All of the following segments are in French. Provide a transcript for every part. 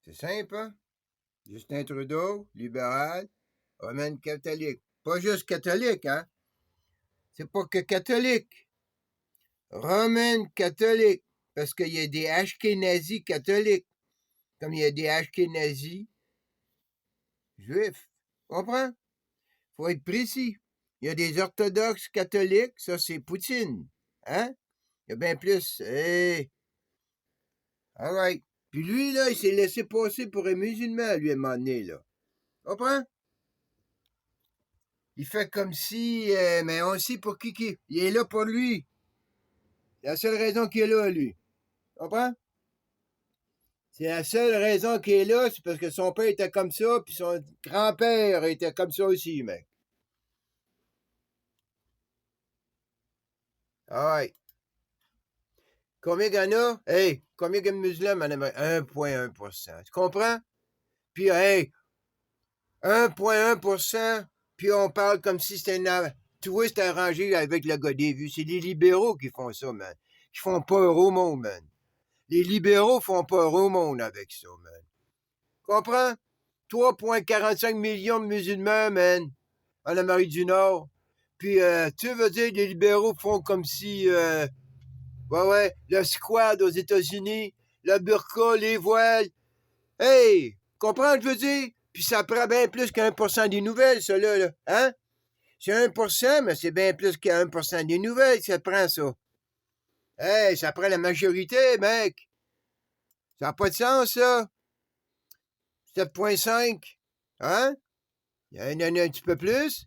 C'est simple, hein? Justin Trudeau, libéral, romaine catholique. Pas juste catholique, hein? C'est pas que catholique. Romaine catholique. Parce qu'il y a des ashkénazis catholiques. Comme il y a des ashkénazis juifs. Comprends? Faut être précis. Il y a des orthodoxes catholiques, ça c'est Poutine. Hein? Il y a bien plus. Hey! All right. Puis lui, là, il s'est laissé passer pour un musulman, lui, à un moment donné, là. Comprends? Il fait comme si, mais on sait pour qui il est là pour lui. C'est la seule raison qu'il est là, lui. Comprends? C'est la seule raison qu'il est là, c'est parce que son père était comme ça, puis son grand-père était comme ça aussi, mec. All right. Combien qu'il y en a? Hey, combien qu'il y a de musulmans, madame? 1,1%. Tu comprends? Puis, hey, 1,1%, puis on parle comme si c'était une... Tu vois, c'est arrangé avec le gars des vues. C'est les libéraux qui font ça, man. Qui font peur au monde, man. Les libéraux font peur au monde avec ça, man. Comprends? 3,45 millions de musulmans, man, en Amérique du Nord. Puis, tu veux dire, les libéraux font comme si... ouais, le squad aux États-Unis, le burqa, les voiles. Hey! Comprends ce que je veux dire? Puis ça prend bien plus qu'1% des nouvelles, ça, là. Hein? C'est 1%, mais c'est bien plus qu'1% des nouvelles que ça prend, ça. Hey, ça prend la majorité, mec. Ça n'a pas de sens, ça. 7,5. Hein? Il y en a un petit peu plus.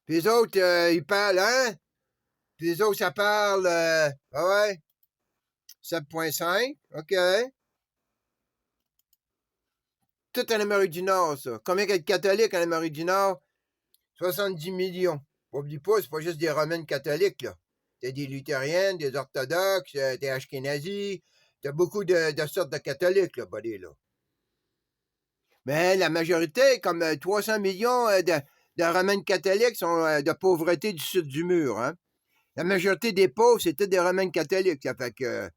Puis les autres, ils parlent, hein? Puis les autres, ça parle, ouais, 7,5. OK. Tout en Amérique du Nord, ça. Combien il y a de catholiques en Amérique du Nord? 70 millions. Oublie pas, c'est pas juste des romaines catholiques, là. T'as des luthériennes, des orthodoxes, des ashkénazis. T'as beaucoup de sortes de catholiques, là, buddy, là. Mais la majorité, comme 300 millions de romaines catholiques, sont de pauvreté du sud du mur, hein. La majorité des pauvres, c'était des romaines catholiques. Ça fait que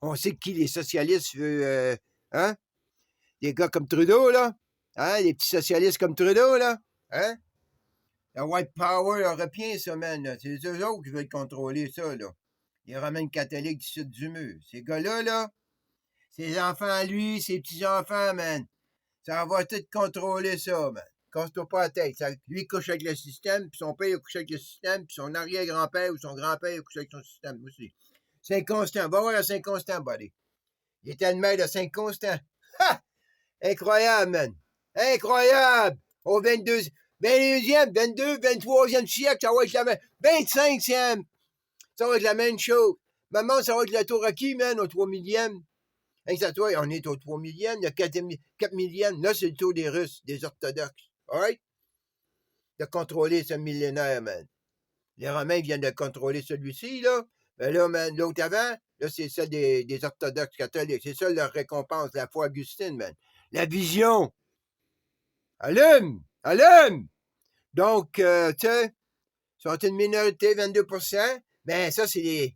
on sait qui les socialistes veulent, hein? Des gars comme Trudeau, là. Hein? Les petits socialistes comme Trudeau, là. Hein? La white power européen, ça, man. C'est eux autres qui veulent contrôler ça, là. Les romaines catholiques du sud du mur. Ces gars-là, là, ses enfants à lui, ses petits-enfants, man. Ça va tout contrôler ça, man. Casse-toi pas la tête. Ça, lui, il couche avec le système, puis son père, il couche avec le système, puis son arrière-grand-père ou son grand-père, il couche avec son système aussi. Saint-Constant. Va voir à Saint-Constant, buddy. Il était le maire de Saint-Constant. Ha! Incroyable, man. Incroyable. Au 22e, 22, 23e siècle, ça va être la même. 25e, ça va être la même chose. Maman, ça va être la tour à qui, man, au 3 millième? Toi, on est au 3 millième, il y a 4 millième. Là, c'est le tour des Russes, des orthodoxes. All right? De contrôler ce millénaire, man. Les Romains viennent de contrôler celui-ci, là. Mais là, man, l'autre avant, là, c'est ça des orthodoxes catholiques. C'est ça leur récompense, la foi Augustine, man. La vision. Allume! Allume! Donc, tu sais, ils sont une minorité, 22%. Ben, ça, c'est les...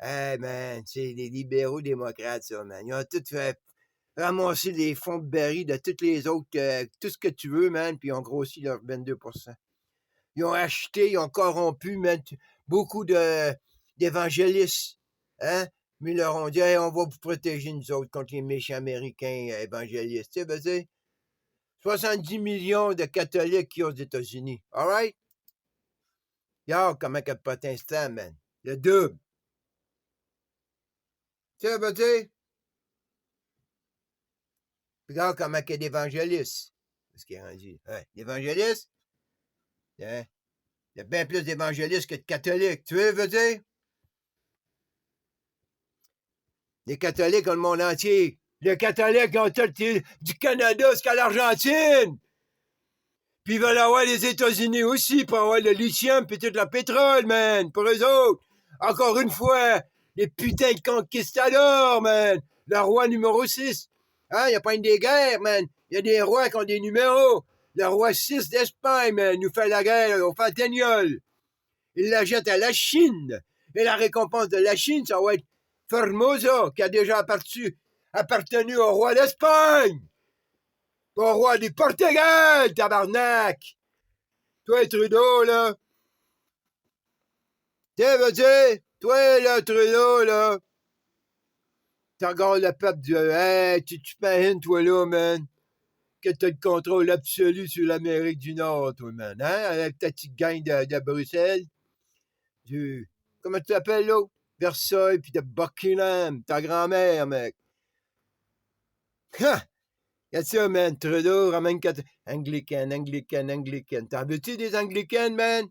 Hey, man, c'est les libéraux démocrates, ça, man. Ils ont tout fait ramasser les fonds de baril de toutes les autres, tout ce que tu veux, man, puis ils ont grossi leur 22%. Ils ont acheté, ils ont corrompu, man, beaucoup d'évangélistes, hein? Mais ils leur ont dit, hey, on va vous protéger, nous autres, contre les méchants américains évangélistes. Tu sais, ben, c'est 70 millions de catholiques qui ont aux États-Unis. All right? Regarde comment que potin c'est, man. Le double. Tu sais, ben, tu sais, regarde comment qu'il y a d'évangélistes. Parce qu'il est rendu. Hein? L'évangéliste, hein? Il y a bien plus d'évangélistes que de catholiques. Tu veux dire? Les catholiques ont le monde entier. Les catholiques ont tout du Canada jusqu'à l'Argentine. Puis ils veulent avoir les États-Unis aussi pour avoir le lithium puis tout le pétrole, man. Pour eux autres. Encore une fois, les putains de conquistadors, man. Le roi numéro 6. Hein, il n'y a pas une des guerres, man. Il y a des rois qui ont des numéros. Le roi 6 d'Espagne, man, nous fait la guerre au Fantagnol. Il la jette à la Chine. Et la récompense de la Chine, ça va être Formosa, qui a déjà appartenu appartenu au roi d'Espagne, pas au roi du Portugal, tabarnak! Toi, Trudeau, là. Tiens, vas-y, toi, là, Trudeau, là. Tu regardes le peuple du... Hey, tu t'imagines, toi, là, man, que t'as le contrôle absolu sur l'Amérique du Nord, toi, man, hein? Avec ta petite gang de Bruxelles. Du... Comment tu t'appelles, là? Versailles, puis de Buckingham, ta grand-mère, mec. Ha! Y'a ça, man. Trudeau ramène Anglican, Anglican, Anglican. T'en veux-tu des Anglicans, man?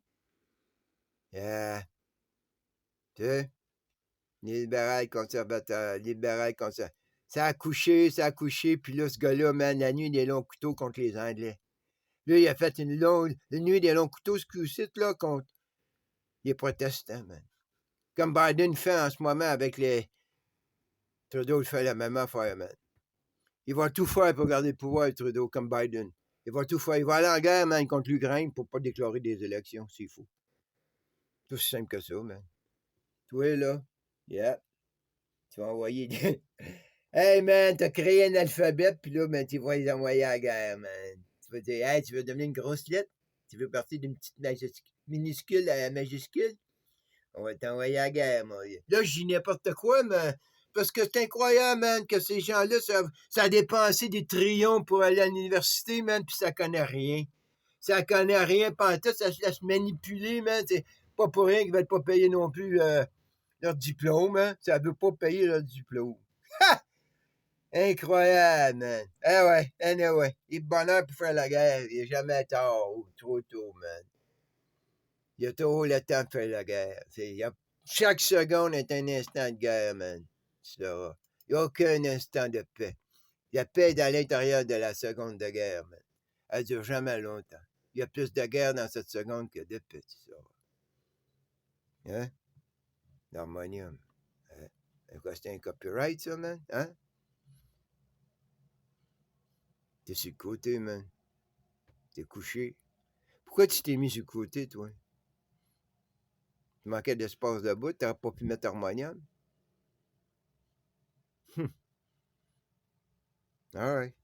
Yeah. Tu sais, libéral, conservateur. Ça a couché, puis là, ce gars-là, man, la nuit des longs couteaux contre les Anglais. Là, il a fait une nuit des longs couteaux, ce coup-ci, là, contre les protestants, man. Comme Biden fait en ce moment avec les... Trudeau, il fait la même affaire, man. Il va tout faire pour garder le pouvoir, Trudeau, comme Biden. Il va tout faire. Il va aller en guerre, man, contre l'Ukraine pour pas déclarer des élections. C'est fou. Tout aussi simple que ça, man. Toi, là, yeah, tu vas envoyer des... Hey, man, t'as créé un alphabet, puis là, man, tu vas les envoyer à la guerre, man. Tu vas dire, hey, tu veux devenir une grosse lettre? Tu veux partir d'une petite minuscule à majuscule? On va t'envoyer à la guerre, moi. Là, je dis n'importe quoi, mais... Parce que c'est incroyable, man, que ces gens-là, ça a dépensé des trillions pour aller à l'université, man, puis ça connaît rien. Ça connaît rien, pantoute, ça se laisse manipuler, man. C'est pas pour rien qu'ils veulent pas payer non plus leur diplôme, hein. Ça veut pas payer leur diplôme. Ha! Incroyable, man. Ah ouais, anyway. Il est bonheur pour faire la guerre. Il est jamais tard ou trop tôt, man. Il y a toujours le temps de faire la guerre. Chaque seconde est un instant de guerre, man. Il n'y a aucun instant de paix. La paix est à l'intérieur de la seconde de guerre, man. Elle dure jamais longtemps. Il y a plus de guerre dans cette seconde que de paix, tu sauras. Hein? L'harmonium. Hein? C'est un copyright, ça, man? Hein? T'es sur le côté, man. T'es couché. Pourquoi tu t'es mis sur le côté, toi? Tu manquais d'espace debout, t'aurais pas pu mettre harmonium? All right.